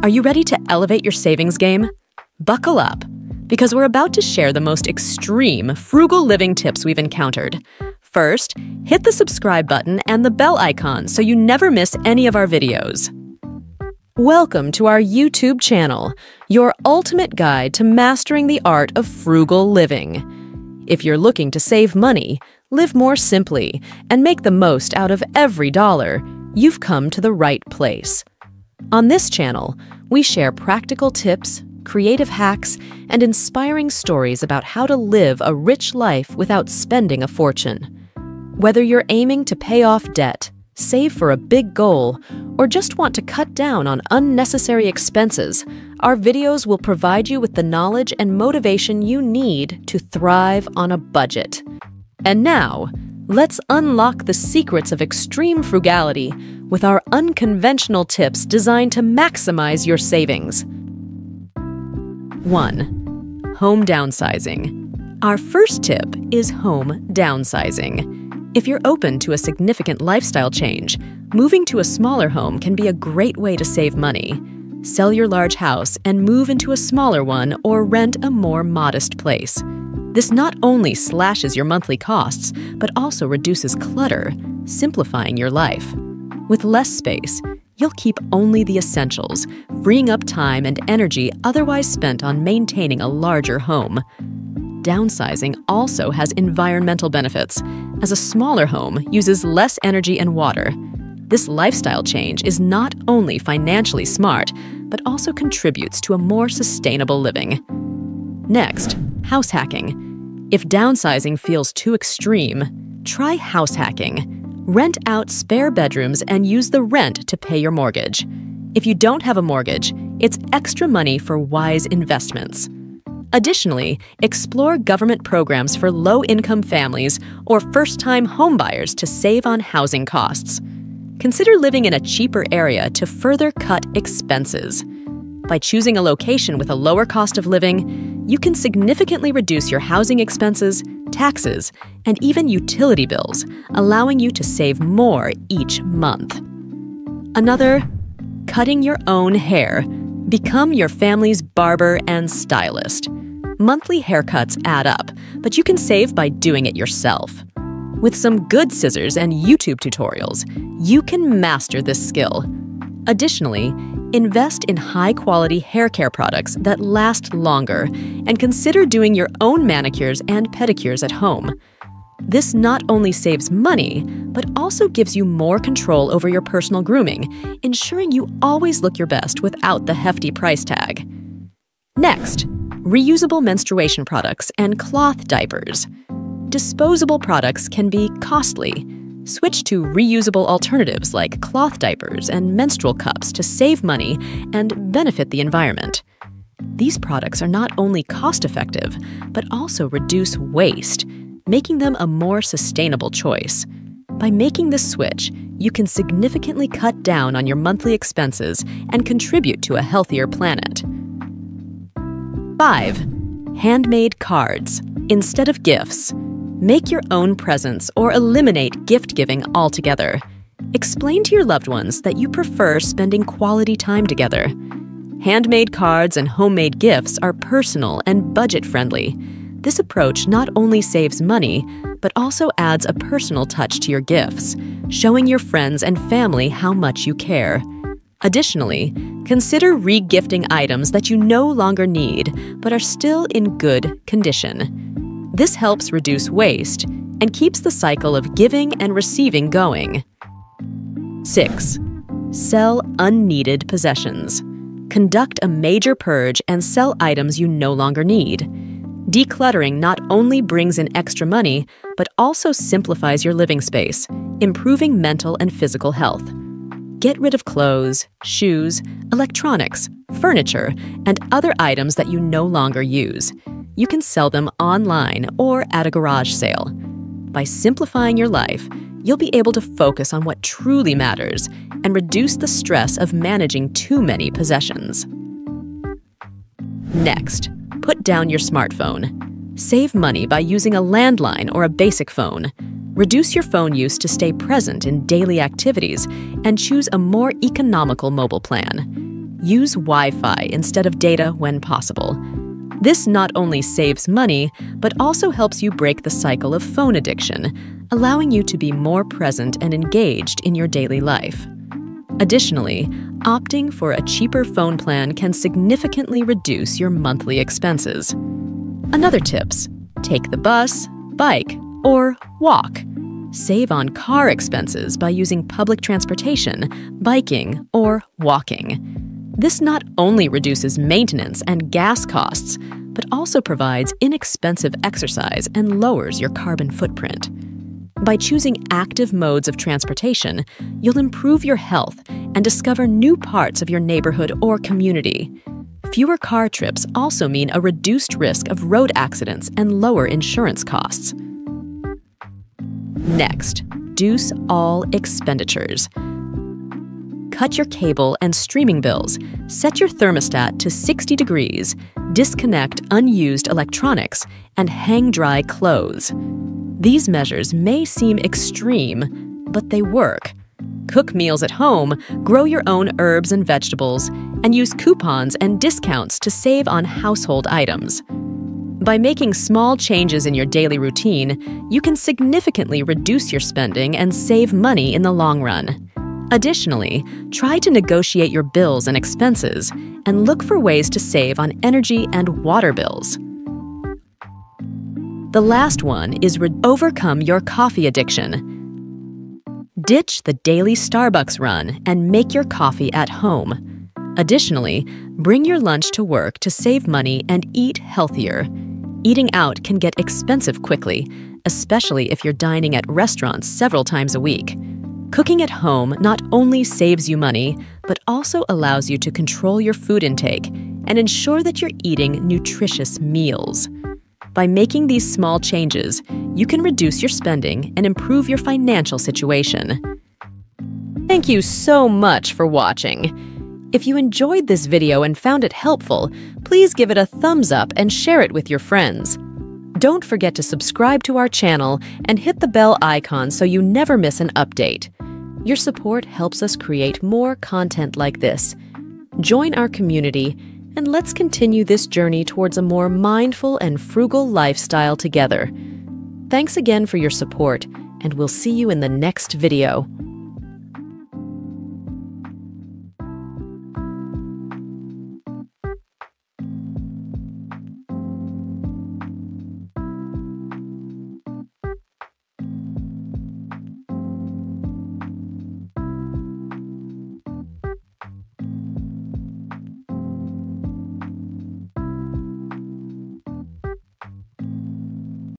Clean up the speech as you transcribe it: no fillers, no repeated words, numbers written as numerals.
Are you ready to elevate your savings game? Buckle up, because we're about to share the most extreme frugal living tips we've encountered. First, hit the subscribe button and the bell icon so you never miss any of our videos. Welcome to our YouTube channel, your ultimate guide to mastering the art of frugal living. If you're looking to save money, live more simply, and make the most out of every dollar, you've come to the right place. On this channel, we share practical tips, creative hacks, and inspiring stories about how to live a rich life without spending a fortune. Whether you're aiming to pay off debt, save for a big goal, or just want to cut down on unnecessary expenses, our videos will provide you with the knowledge and motivation you need to thrive on a budget. And now, let's unlock the secrets of extreme frugality with our unconventional tips designed to maximize your savings. 1. Home downsizing. Our first tip is home downsizing. If you're open to a significant lifestyle change, moving to a smaller home can be a great way to save money. Sell your large house and move into a smaller one or rent a more modest place. This not only slashes your monthly costs, but also reduces clutter, simplifying your life. With less space, you'll keep only the essentials, freeing up time and energy otherwise spent on maintaining a larger home. Downsizing also has environmental benefits, as a smaller home uses less energy and water. This lifestyle change is not only financially smart, but also contributes to a more sustainable living. Next, house hacking. If downsizing feels too extreme, try house hacking. Rent out spare bedrooms and use the rent to pay your mortgage. If you don't have a mortgage, it's extra money for wise investments. Additionally, explore government programs for low-income families or first-time homebuyers to save on housing costs. Consider living in a cheaper area to further cut expenses. By choosing a location with a lower cost of living, you can significantly reduce your housing expenses, taxes, and even utility bills, allowing you to save more each month. Another, cutting your own hair. Become your family's barber and stylist. Monthly haircuts add up, but you can save by doing it yourself. With some good scissors and YouTube tutorials, you can master this skill. Additionally, invest in high-quality hair care products that last longer, and consider doing your own manicures and pedicures at home. This not only saves money, but also gives you more control over your personal grooming, ensuring you always look your best without the hefty price tag. Next, reusable menstruation products and cloth diapers. Disposable products can be costly. Switch to reusable alternatives like cloth diapers and menstrual cups to save money and benefit the environment. These products are not only cost-effective, but also reduce waste, making them a more sustainable choice. By making this switch, you can significantly cut down on your monthly expenses and contribute to a healthier planet. 5. Handmade cards instead of gifts. Make your own presents or eliminate gift-giving altogether. Explain to your loved ones that you prefer spending quality time together. Handmade cards and homemade gifts are personal and budget-friendly. This approach not only saves money, but also adds a personal touch to your gifts, showing your friends and family how much you care. Additionally, consider re-gifting items that you no longer need, but are still in good condition. This helps reduce waste and keeps the cycle of giving and receiving going. 6. Sell unneeded possessions. Conduct a major purge and sell items you no longer need. Decluttering not only brings in extra money, but also simplifies your living space, improving mental and physical health. Get rid of clothes, shoes, electronics, furniture, and other items that you no longer use. You can sell them online or at a garage sale. By simplifying your life, you'll be able to focus on what truly matters and reduce the stress of managing too many possessions. Next, put down your smartphone. Save money by using a landline or a basic phone. Reduce your phone use to stay present in daily activities and choose a more economical mobile plan. use Wi-Fi instead of data when possible. This not only saves money, but also helps you break the cycle of phone addiction, allowing you to be more present and engaged in your daily life. Additionally, opting for a cheaper phone plan can significantly reduce your monthly expenses. Another tips: take the bus, bike, or walk. Save on car expenses by using public transportation, biking, or walking. This not only reduces maintenance and gas costs, but also provides inexpensive exercise and lowers your carbon footprint. By choosing active modes of transportation, you'll improve your health and discover new parts of your neighborhood or community. Fewer car trips also mean a reduced risk of road accidents and lower insurance costs. Next, reduce all expenditures. Cut your cable and streaming bills, set your thermostat to 60 degrees, disconnect unused electronics, and hang dry clothes. These measures may seem extreme, but they work. Cook meals at home, grow your own herbs and vegetables, and use coupons and discounts to save on household items. By making small changes in your daily routine, you can significantly reduce your spending and save money in the long run. Additionally, try to negotiate your bills and expenses and look for ways to save on energy and water bills. The last one is overcome your coffee addiction. Ditch the daily Starbucks run and make your coffee at home. Additionally, bring your lunch to work to save money and eat healthier. Eating out can get expensive quickly, especially if you're dining at restaurants several times a week. Cooking at home not only saves you money, but also allows you to control your food intake and ensure that you're eating nutritious meals. By making these small changes, you can reduce your spending and improve your financial situation. Thank you so much for watching. If you enjoyed this video and found it helpful, please give it a thumbs up and share it with your friends. Don't forget to subscribe to our channel and hit the bell icon so you never miss an update. Your support helps us create more content like this. Join our community, and let's continue this journey towards a more mindful and frugal lifestyle together. Thanks again for your support, and we'll see you in the next video.